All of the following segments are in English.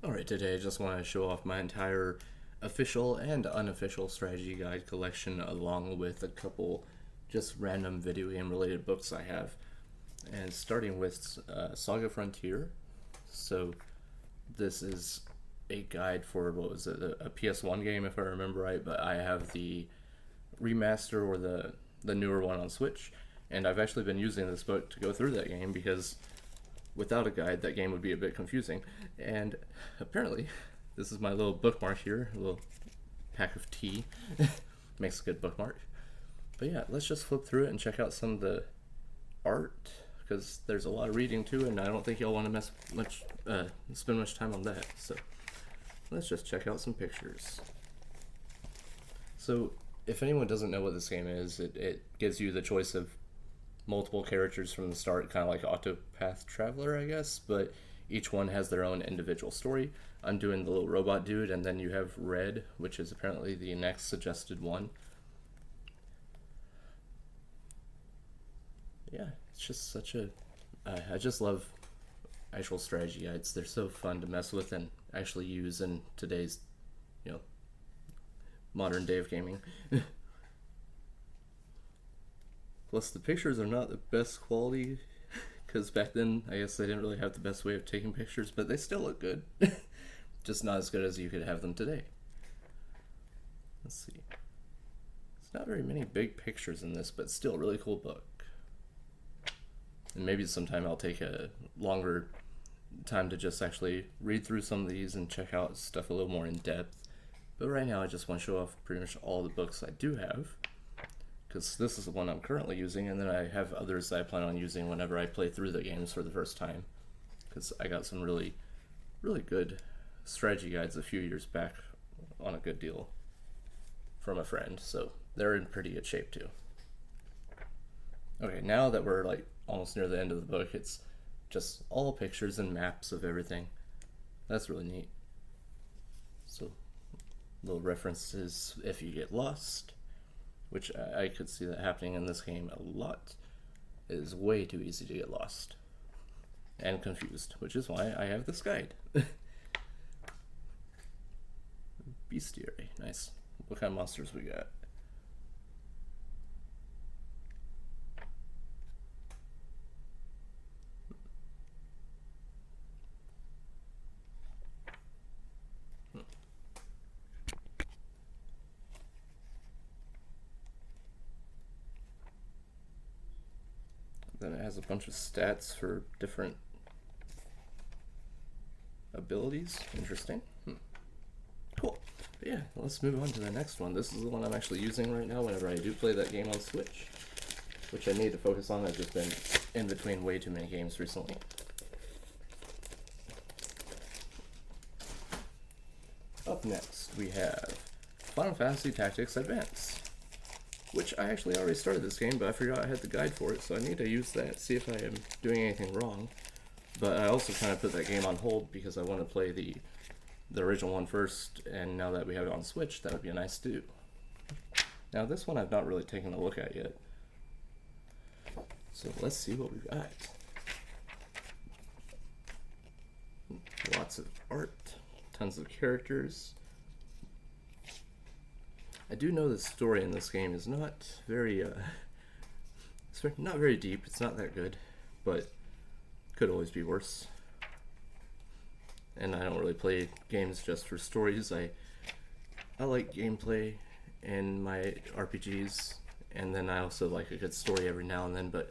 Alright, today I just want to show off my entire official and unofficial strategy guide collection along with a couple just random video game related books I have. And starting with Saga Frontier. So, this is a guide for, what was it, a PS1 game if I remember right, but I have the remaster or the newer one on Switch. And I've actually been using this book to go through that game because without a guide, that game would be a bit confusing. And apparently, this is my little bookmark here, a little pack of tea. Makes a good bookmark. But yeah, let's just flip through it and check out some of the art because there's a lot of reading too, and I don't think y'all want to spend much time on that. So let's just check out some pictures. So if anyone doesn't know what this game is, it gives you the choice of multiple characters from the start, kind of like Octopath Traveler, I guess, but each one has their own individual story. I'm doing the little robot dude, and then you have Red, which is apparently the next suggested one. Yeah, it's just such a. I just love actual strategy guides. They're so fun to mess with and actually use in today's, you know, modern day of gaming. Plus, the pictures are not the best quality because back then, I guess they didn't really have the best way of taking pictures, but they still look good. Just not as good as you could have them today. Let's see. It's not very many big pictures in this, but still a really cool book. And maybe sometime I'll take a longer time to just actually read through some of these and check out stuff a little more in depth. But right now I just want to show off pretty much all the books I do have, because this is the one I'm currently using, and then I have others that I plan on using whenever I play through the games for the first time, because I got some really, really good strategy guides a few years back on a good deal from a friend, so they're in pretty good shape too. Okay, now that we're like almost near the end of the book, it's just all pictures and maps of everything. That's really neat. So, little references if you get lost, which I could see that happening in this game a lot. It is way too easy to get lost and confused, which is why I have this guide. Bestiary, nice. What kind of monsters we got? Then it has a bunch of stats for different abilities. Interesting. Cool. But yeah, let's move on to the next one. This is the one I'm actually using right now whenever I do play that game on Switch, which I need to focus on. I've just been in between way too many games recently. Up next, we have Final Fantasy Tactics Advance, which I actually already started this game, but I forgot I had the guide for it, so I need to use that, see if I am doing anything wrong. But I also kind of put that game on hold because I want to play the original one first, and now that we have it on Switch, that would be nice to do. Now this one I've not really taken a look at yet. So let's see what we've got. Lots of art, tons of characters. I do know the story in this game is not very, it's not very deep. It's not that good, but could always be worse. And I don't really play games just for stories. I like gameplay in my RPGs, and then I also like a good story every now and then, but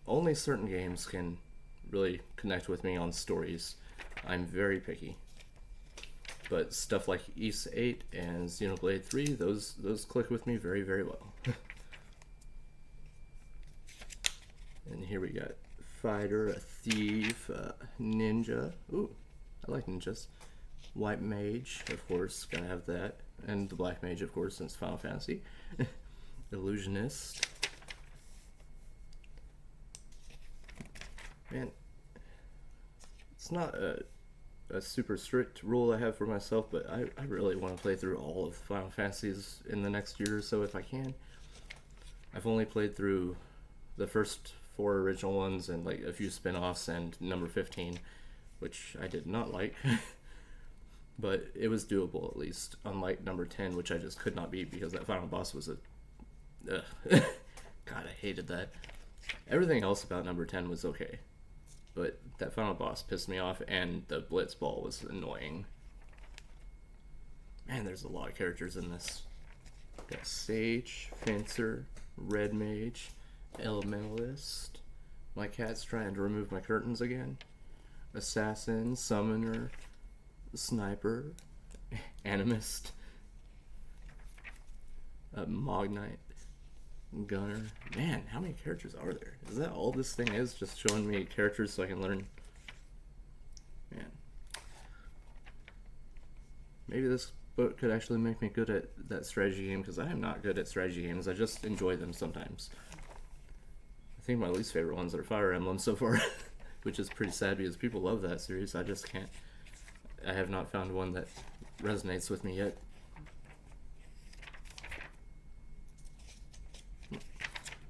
only certain games can really connect with me on stories. I'm very picky. But stuff like Ys 8 and Xenoblade 3, those click with me very, very well. And here we got fighter, a thief, ninja. Ooh, I like ninjas. White mage, of course, gotta have that. And the black mage, of course, since Final Fantasy. Illusionist. Man, it's not a super strict rule I have for myself, but I really want to play through all of Final Fantasies in the next year or so if I can. I've only played through the first 4 original ones and like a few spin-offs and number 15, which I did not like. but it was doable at least. Unlike number 10, which I just could not beat because that final boss was a. Ugh. God, I hated that. Everything else about number 10 was okay, but that final boss pissed me off, and the blitz ball was annoying. Man, there's a lot of characters in this. Got Sage, Fencer, Red Mage, Elementalist. My cat's trying to remove my curtains again. Assassin, Summoner, Sniper, Animist, Mognite, Gunner. Man, how many characters are there? Is that all this thing is? Just showing me characters so I can learn? Man. Maybe this book could actually make me good at that strategy game, because I am not good at strategy games. I just enjoy them sometimes. I think my least favorite ones are Fire Emblem so far, which is pretty sad because people love that series. I just can't. I have not found one that resonates with me yet.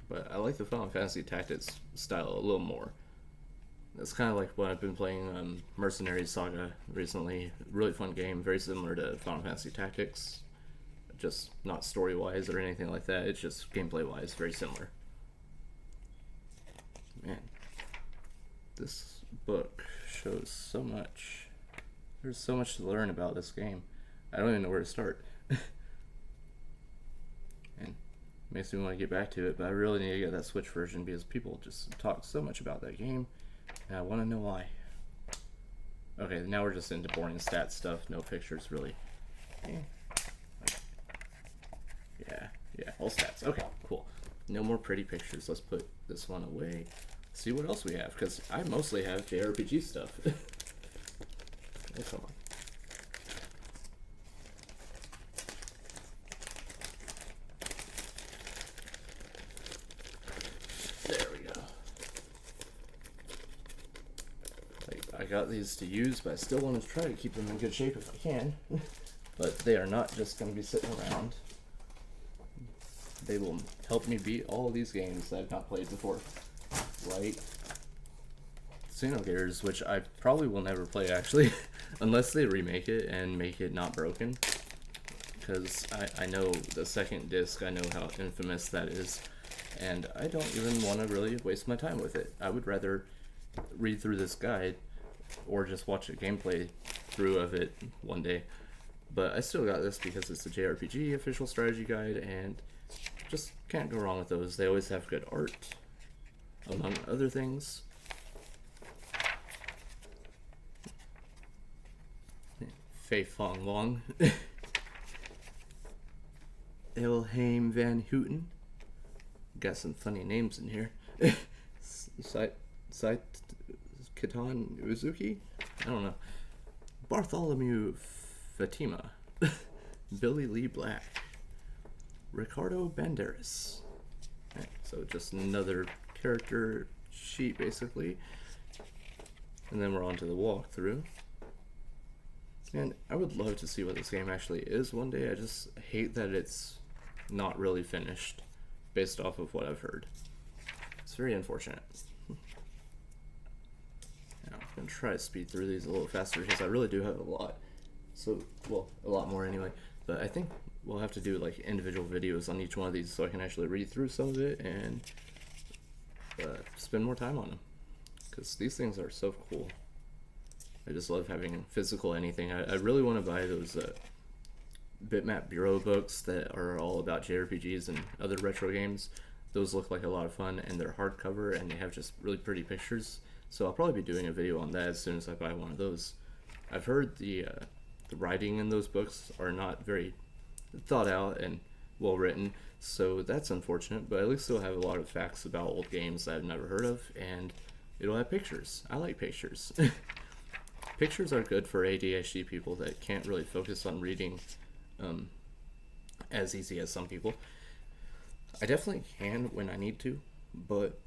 But I like the Final Fantasy Tactics style a little more. It's kind of like what I've been playing Mercenary Saga recently. Really fun game, very similar to Final Fantasy Tactics. Just not story-wise or anything like that. It's just gameplay-wise, very similar. Man, this book shows so much. There's so much to learn about this game. I don't even know where to start. And makes me want to get back to it, but I really need to get that Switch version because people just talk so much about that game, and I want to know why. Okay, now we're just into boring stat stuff, no pictures really. Yeah, all stats. Okay, cool. No more pretty pictures. Let's put this one away. See what else we have, because I mostly have JRPG stuff. Oh, come on. There we go. I got these to use, but I still want to try to keep them in good shape if I can. But they are not just going to be sitting around. They will help me beat all of these games that I've not played before. Like Xenogears, which I probably will never play actually, unless they remake it and make it not broken. Because I know the second disc, I know how infamous that is, and I don't even want to really waste my time with it. I would rather read through this guide or just watch a gameplay through of it one day. But I still got this because it's a JRPG official strategy guide, and just can't go wrong with those. They always have good art, among other things. Fei Fong Wong. Ilham Van Houten. Got some funny names in here. Kitan Uzuki? I don't know. Bartholomew Fatima. Billy Lee Black. Ricardo Banderas. Right, so just another character sheet basically. And then we're on to the walkthrough. And I would love to see what this game actually is one day. I just hate that it's not really finished based off of what I've heard. It's very unfortunate. Now, I'm going to try to speed through these a little faster because I really do have a lot. So, well, a lot more anyway. But I think we'll have to do like individual videos on each one of these so I can actually read through some of it and spend more time on them. Because these things are so cool. I just love having physical anything. I really want to buy those Bitmap Bureau books that are all about JRPGs and other retro games. Those look like a lot of fun, and they're hardcover, and they have just really pretty pictures. So I'll probably be doing a video on that as soon as I buy one of those. I've heard the writing in those books are not very thought out and well written, so that's unfortunate, but at least they'll have a lot of facts about old games that I've never heard of, and it'll have pictures. I like pictures. Pictures are good for ADHD people that can't really focus on reading as easy as some people. I definitely can when I need to, but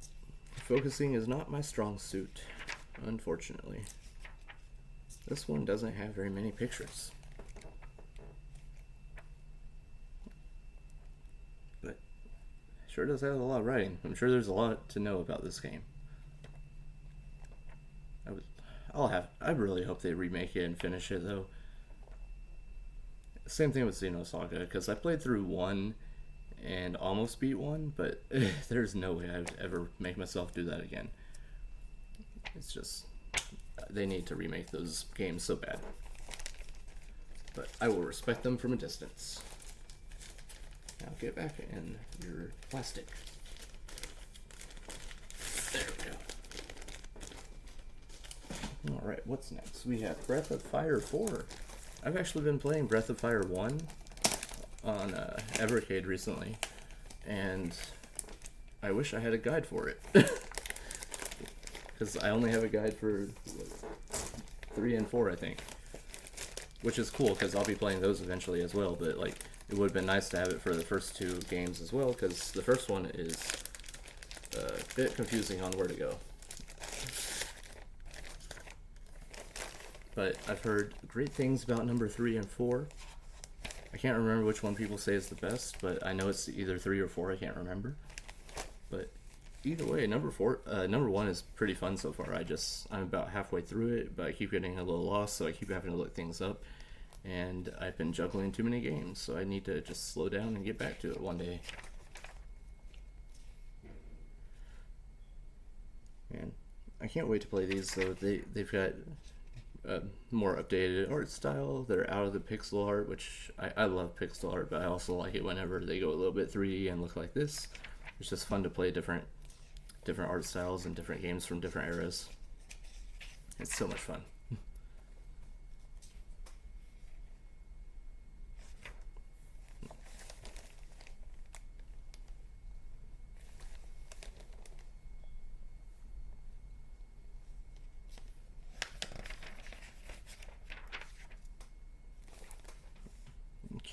focusing is not my strong suit, unfortunately. This one doesn't have very many pictures. But it sure does have a lot of writing. I'm sure there's a lot to know about this game. I really hope they remake it and finish it though. Same thing with Xenosaga, because I played through 1 and almost beat 1, but there's no way I would ever make myself do that again. It's just, they need to remake those games so bad. But I will respect them from a distance. Now get back in your plastic. There we go. Alright, what's next? We have Breath of Fire 4. I've actually been playing Breath of Fire 1 on Evercade recently, and I wish I had a guide for it. Because I only have a guide for 3 and 4, I think. Which is cool, because I'll be playing those eventually as well, but like, it would have been nice to have it for the first 2 games as well, because the first one is a bit confusing on where to go. But I've heard great things about number 3 and 4. I can't remember which one people say is the best, but I know it's either 3 or 4, I can't remember. But either way, number 1 is pretty fun so far. I'm about halfway through it, but I keep getting a little lost, so I keep having to look things up. And I've been juggling too many games, so I need to just slow down and get back to it one day. And I can't wait to play these, though. They've got a more updated art style. They're out of the pixel art, which I love pixel art, but I also like it whenever they go a little bit 3D and look like this. It's just fun to play different art styles and different games from different eras. It's so much fun.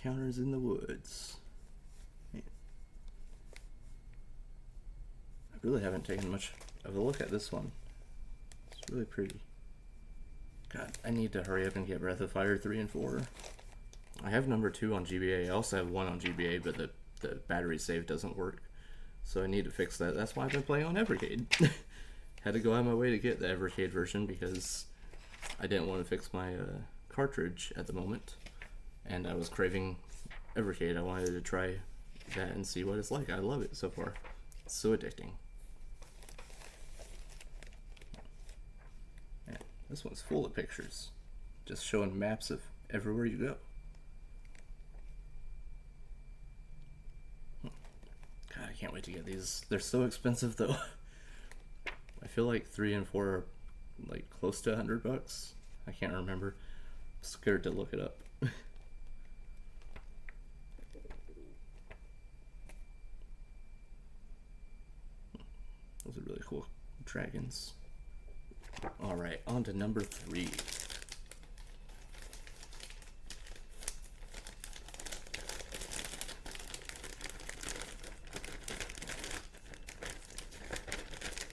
Encounters in the Woods. Man. I really haven't taken much of a look at this one. It's really pretty. God, I need to hurry up and get Breath of Fire 3 and 4. I have number 2 on GBA. I also have 1 on GBA, but the battery save doesn't work. So I need to fix that. That's why I've been playing on Evercade. Had to go out of my way to get the Evercade version because I didn't want to fix my cartridge at the moment. And I was craving Evercade. I wanted to try that and see what it's like. I love it so far. It's so addicting. Yeah, this one's full of pictures. Just showing maps of everywhere you go. God, I can't wait to get these. They're so expensive though. I feel like 3 and 4 are like close to $100. I can't remember. I'm scared to look it up. Those are really cool dragons. Alright, on to number 3.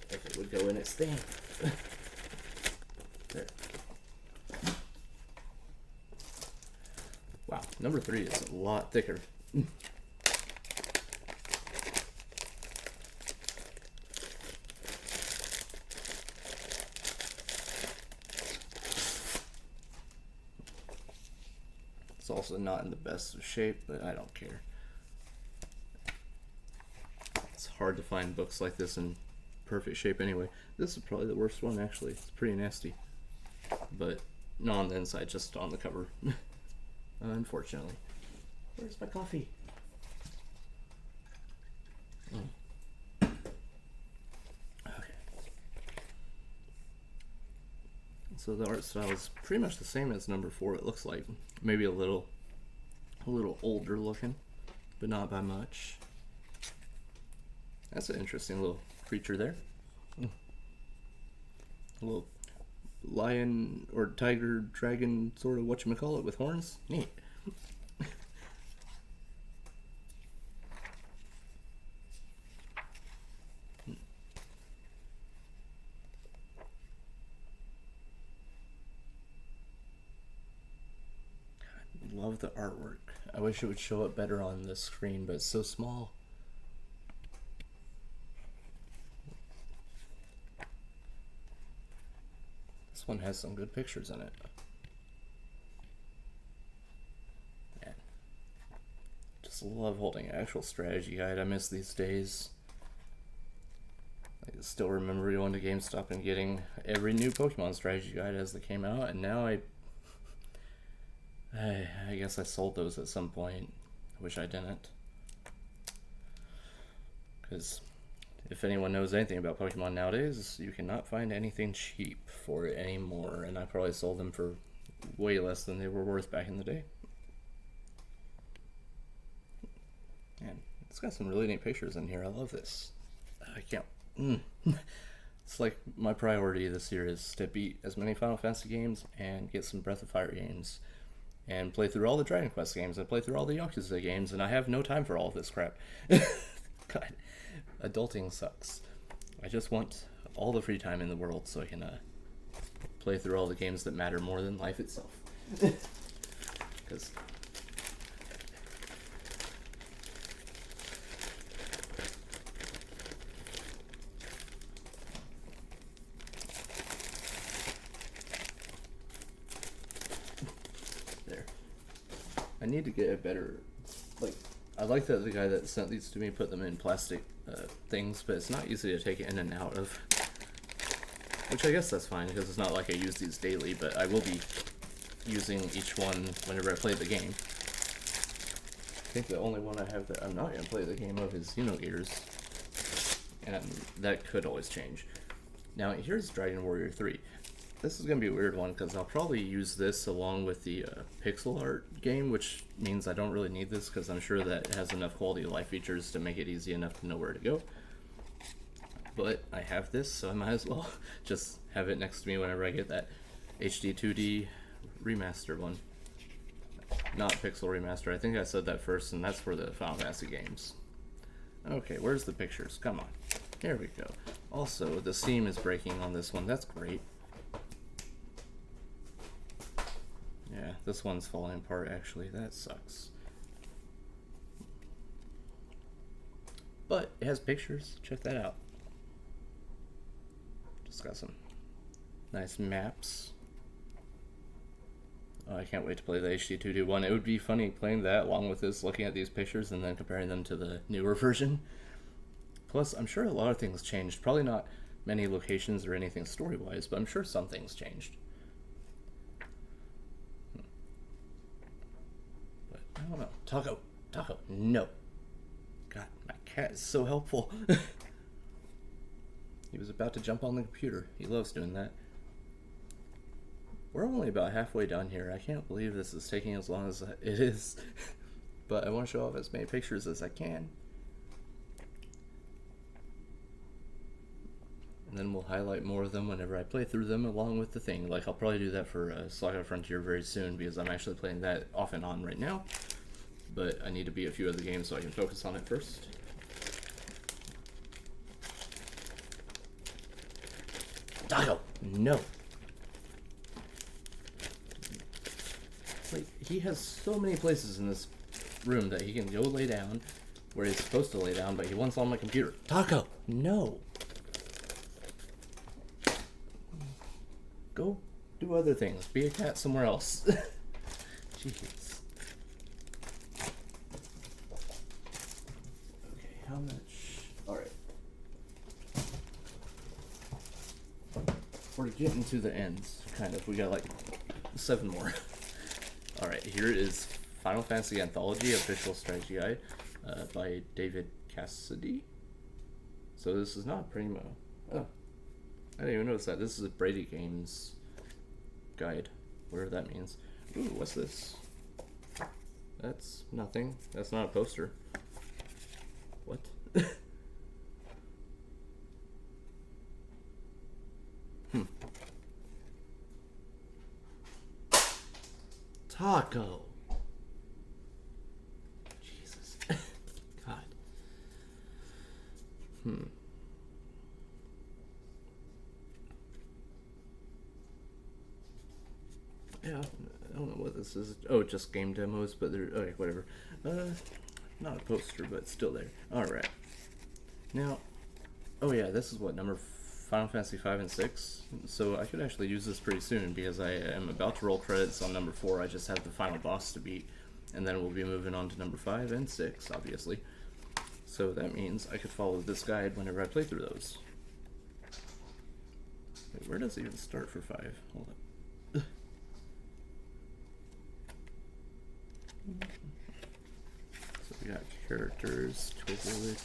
If it would go in its stand. There. Wow, number 3 is a lot thicker. It's also not in the best of shape, but I don't care. It's hard to find books like this in perfect shape anyway. This is probably the worst one actually. It's pretty nasty. But not on the inside, just on the cover. Unfortunately. Where's my coffee? Okay. So the art style is pretty much the same as number 4, it looks like. Maybe a little older looking, but not by much. That's an interesting little creature there. A little lion or tiger, dragon, sort of whatchamacallit with horns. Neat. Love the artwork. I wish it would show up better on the screen, but it's so small. This one has some good pictures in it. Yeah, just love holding an actual strategy guide. I miss these days. I still remember going to GameStop and getting every new Pokemon strategy guide as they came out, and now I guess I sold those at some point. I wish I didn't. Because if anyone knows anything about Pokemon nowadays, you cannot find anything cheap for it anymore, and I probably sold them for way less than they were worth back in the day. Man, it's got some really neat pictures in here. I love this. I can't... It's like my priority this year is to beat as many Final Fantasy games and get some Breath of Fire games and play through all the Dragon Quest games and play through all the Yakuza games, and I have no time for all of this crap. God, adulting sucks. I just want all the free time in the world so I can play through all the games that matter more than life itself. Because I need to get a better, like, I like that the guy that sent these to me put them in plastic things, but it's not easy to take it in and out of, which I guess that's fine, because it's not like I use these daily, but I will be using each one whenever I play the game. I think the only one I have that I'm not going to play the game of is Xenogears, and that could always change. Now, here's Dragon Warrior 3. This is going to be a weird one because I'll probably use this along with the pixel art game, which means I don't really need this because I'm sure that it has enough quality of life features to make it easy enough to know where to go. But I have this, so I might as well just have it next to me whenever I get that HD 2D remaster one. Not pixel remaster, I think I said that first, and that's for the Final Fantasy games. Okay, where's the pictures? Come on. Here we go. Also, the seam is breaking on this one, that's great. Yeah, this one's falling apart actually, that sucks. But it has pictures, check that out. Just got some nice maps. Oh, I can't wait to play the HD 2D one. It would be funny playing that along with this, looking at these pictures and then comparing them to the newer version. Plus, I'm sure a lot of things changed. Probably not many locations or anything story-wise, but I'm sure some things changed. But I don't know. Taco, no. God, my cat is so helpful. He was about to jump on the computer. He loves doing that. We're only about halfway done here. I can't believe this is taking as long as it is. But I want to show off as many pictures as I can. And then we'll highlight more of them whenever I play through them along with the thing. Like, I'll probably do that for Saga Frontier very soon because I'm actually playing that off and on right now. But I need to beat a few other games so I can focus on it first. Taco! No! Like, he has so many places in this room that he can go lay down where he's supposed to lay down, but he wants on my computer. Taco! No! Go do other things. Be a cat somewhere else. Jeez. Okay, how much? Alright. We're getting to the ends, kind of. We got like 7 more. Alright, here is Final Fantasy Anthology Official Strategy Guide by David Cassidy. So this is not Primo. Oh. I didn't even notice that. This is a Brady Games guide, whatever that means. Ooh, what's this? That's nothing. That's not a poster. What? Taco! Jesus. God. Yeah, I don't know what this is. Oh, just game demos, but they're... Okay, whatever. Not a poster, but still there. Alright. Now... Oh yeah, this is what, number Final Fantasy 5 and 6? So I could actually use this pretty soon, because I am about to roll credits on number 4. I just have the final boss to beat. And then we'll be moving on to number 5 and 6, obviously. So that means I could follow this guide whenever I play through those. Wait, where does it even start for 5? Hold up. So we got characters, Toy Village.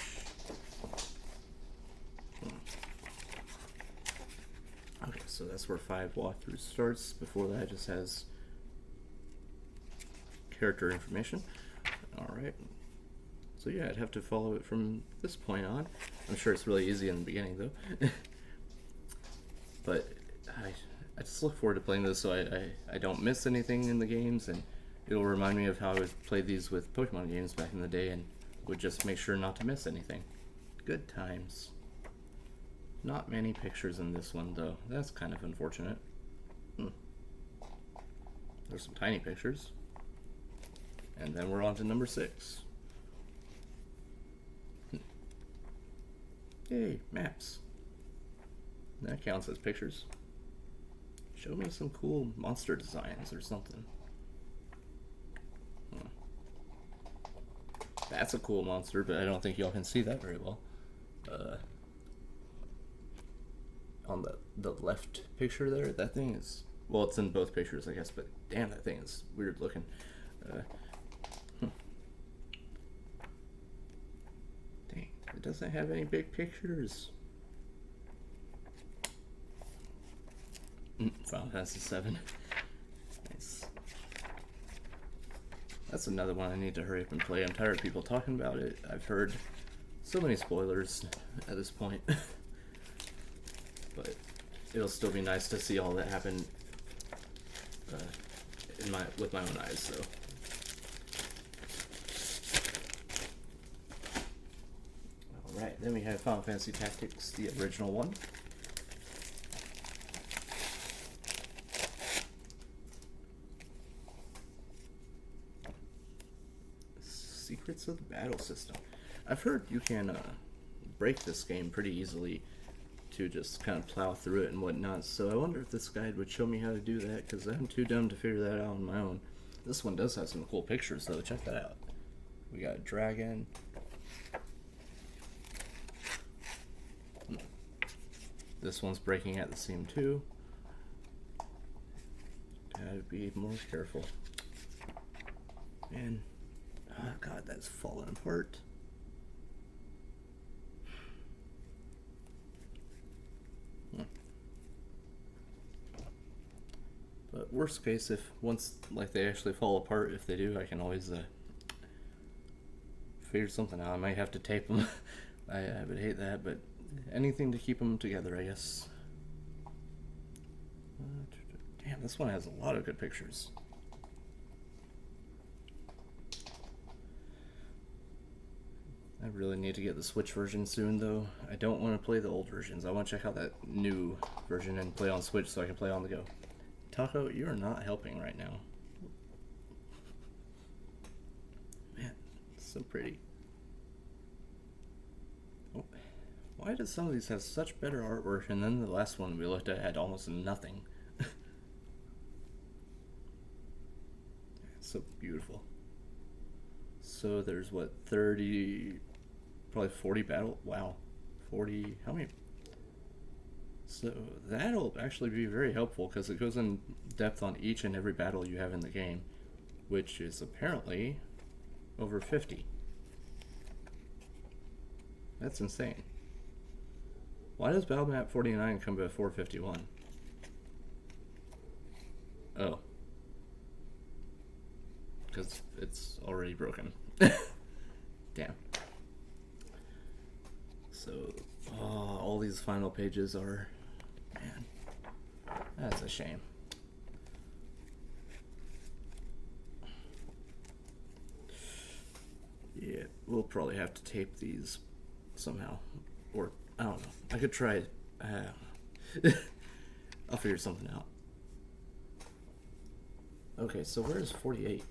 Okay, so that's where 5 walkthrough starts. Before that, it just has character information. Alright. So yeah, I'd have to follow it from this point on. I'm sure it's really easy in the beginning, though. But I just look forward to playing this so I don't miss anything in the games, and it'll remind me of how I would play these with Pokemon games back in the day and would just make sure not to miss anything. Good times. Not many pictures in this one, though. That's kind of unfortunate. There's some tiny pictures. And then we're on to number 6. Yay, maps. That counts as pictures. Show me some cool monster designs or something. That's a cool monster, but I don't think y'all can see that very well. On the left picture there, that thing is, well, it's in both pictures, I guess, but damn, that thing is weird looking. Dang, it doesn't have any big pictures. Final Fantasy 7. Nice. That's another one I need to hurry up and play. I'm tired of people talking about it. I've heard so many spoilers at this point. But it'll still be nice to see all that happen with my own eyes. So, all right. Then we have Final Fantasy Tactics, the original one. Secrets of the Battle System. I've heard you can break this game pretty easily to just kind of plow through it and whatnot, so I wonder if this guide would show me how to do that, because I'm too dumb to figure that out on my own. This one does have some cool pictures, though. Check that out. We got a dragon. This one's breaking at the seam, too. Gotta be more careful. And, oh god, that's falling apart. But worst case, if once like they actually fall apart, if they do, I can always figure something out. I might have to tape them. I would hate that, but anything to keep them together, I guess. Damn, this one has a lot of good pictures. I really need to get the Switch version soon, though. I don't want to play the old versions. I want to check out that new version and play on Switch so I can play on the go. Taco, you are not helping right now. Man, it's so pretty. Oh, why does some of these have such better artwork, and then the last one we looked at had almost nothing? It's so beautiful. So there's what, 30, probably 40 battle, wow, 40, how many? So that'll actually be very helpful because it goes in depth on each and every battle you have in the game, which is apparently over 50. That's insane. Why does Battle Map 49 come before 51? Oh. Because it's already broken. Damn. So, all these final pages are... Man, that's a shame. Yeah, we'll probably have to tape these somehow. Or, I don't know. I could try it. I'll figure something out. Okay, so where's 48?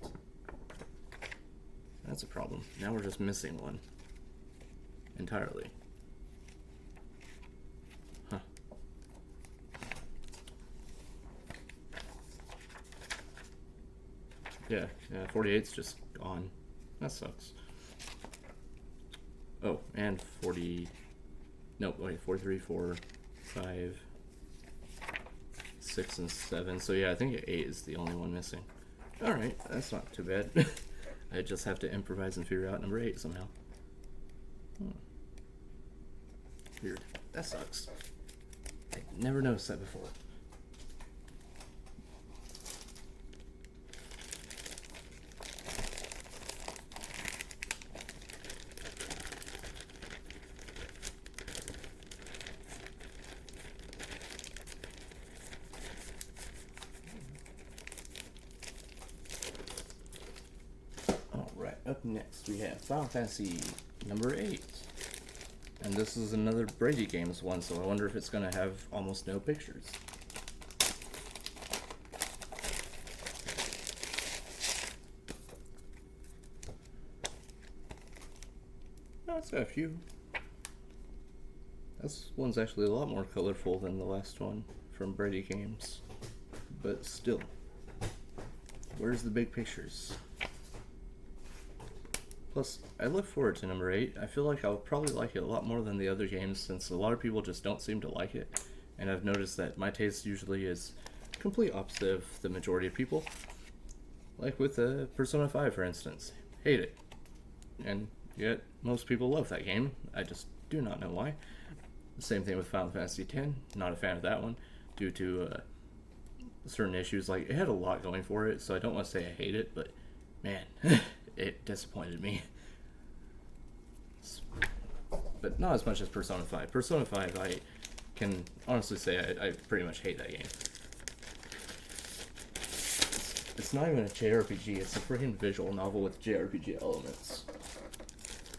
That's a problem. Now we're just missing one. Entirely. Huh. Yeah, 48's just gone. That sucks. Oh, and 40. No, wait, 43, 4, 5, 6, and 7. So yeah, I think 8 is the only one missing. Alright, that's not too bad. I just have to improvise and figure out number 8 somehow. Weird. That sucks. I never noticed that before. Alright, up next we have Final Fantasy number 8. And this is another Brady Games one, so I wonder if it's going to have almost no pictures. No, it's got a few. This one's actually a lot more colorful than the last one from Brady Games. But still, where's the big pictures? Plus, I look forward to number 8. I feel like I'll probably like it a lot more than the other games since a lot of people just don't seem to like it. And I've noticed that my taste usually is complete opposite of the majority of people. Like with Persona 5, for instance. Hate it. And yet, most people love that game. I just do not know why. The same thing with Final Fantasy X. Not a fan of that one due to certain issues. Like, it had a lot going for it, so I don't want to say I hate it, but man, it disappointed me. But not as much as Persona 5. Persona 5, I can honestly say I pretty much hate that game. It's not even a JRPG, it's a freaking visual novel with JRPG elements.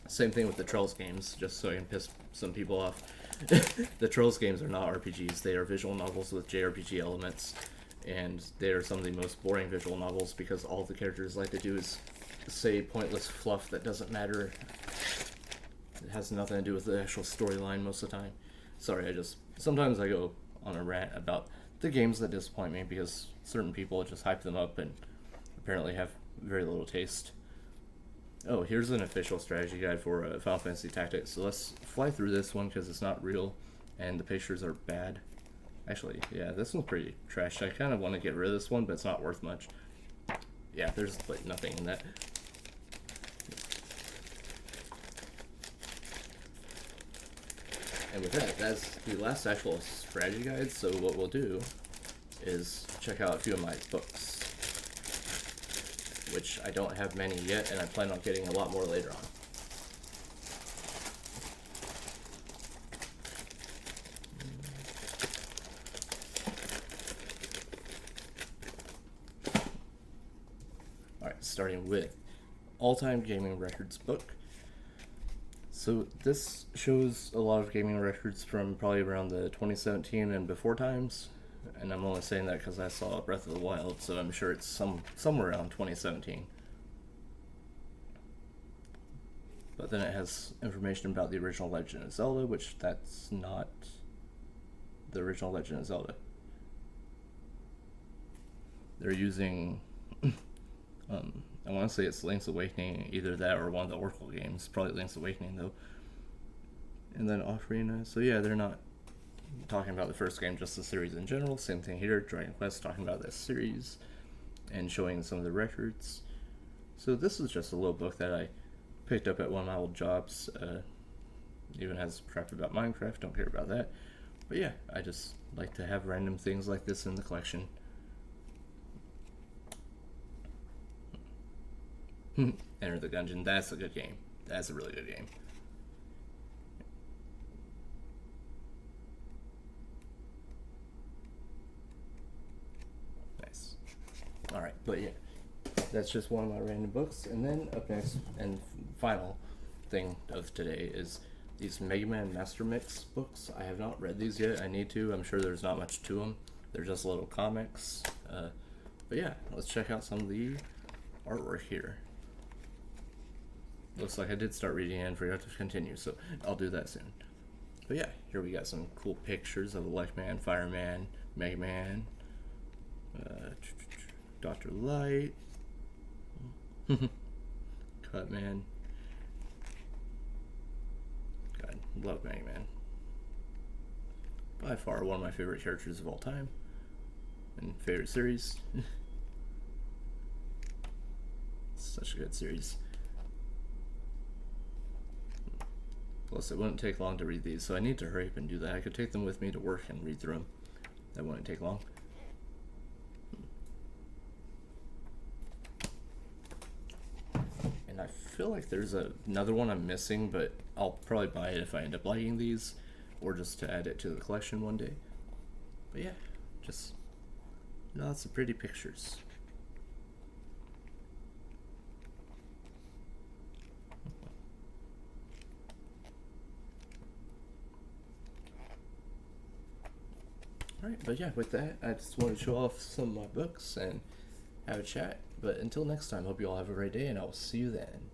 Same thing with the Trolls games, just so I can piss some people off. The Trolls games are not RPGs, they are visual novels with JRPG elements, and they are some of the most boring visual novels because all the characters like to do is say pointless fluff that doesn't matter. It has nothing to do with the actual storyline most of the time. Sorry, sometimes I go on a rant about the games that disappoint me because certain people just hype them up and apparently have very little taste. Oh, here's an official strategy guide for Final Fantasy Tactics. So let's fly through this one because it's not real and the pictures are bad. Actually, yeah, this one's pretty trash. I kind of want to get rid of this one, but it's not worth much. Yeah, there's like nothing in that. And with that, that's the last actual strategy guide. So what we'll do is check out a few of my books, which I don't have many yet, and I plan on getting a lot more later on. Alright, starting with All-Time Gaming Records book. So this shows a lot of gaming records from probably around the 2017 and before times. And I'm only saying that because I saw Breath of the Wild, so I'm sure it's somewhere around 2017. But then it has information about the original Legend of Zelda, which that's not the original Legend of Zelda. They're using, I want to say it's Link's Awakening, either that or one of the Oracle games. Probably Link's Awakening, though. And then Ocarina. So yeah, they're not talking about the first game, just the series in general. Same thing here, Dragon Quest talking about this series and showing some of the records. So this is just a little book that I picked up at one of my old jobs. Even has crap about Minecraft, don't care about that. But yeah, I just like to have random things like this in the collection. Enter the Gungeon, that's a good game. That's a really good game. Nice. Alright, but yeah, that's just one of my random books. And then up next, and final thing of today is these Mega Man Master Mix books. I have not read these yet. I need to. I'm sure there's not much to them. They're just little comics. But yeah, let's check out some of the artwork here. Looks like I did start reading and forgot to continue, so I'll do that soon. But yeah, here we got some cool pictures of Electman, Fireman, Mega Man, Dr. Light, Cut Man. God, love Mega Man. By far one of my favorite characters of all time. And favorite series. Such a good series. Plus, it wouldn't take long to read these, so I need to hurry up and do that. I could take them with me to work and read through them. That wouldn't take long. And I feel like there's another one I'm missing, but I'll probably buy it if I end up liking these, or just to add it to the collection one day. But yeah, just lots of pretty pictures. Alright, but yeah, with that, I just want to show off some of my books and have a chat. But until next time, hope you all have a great day, and I'll see you then.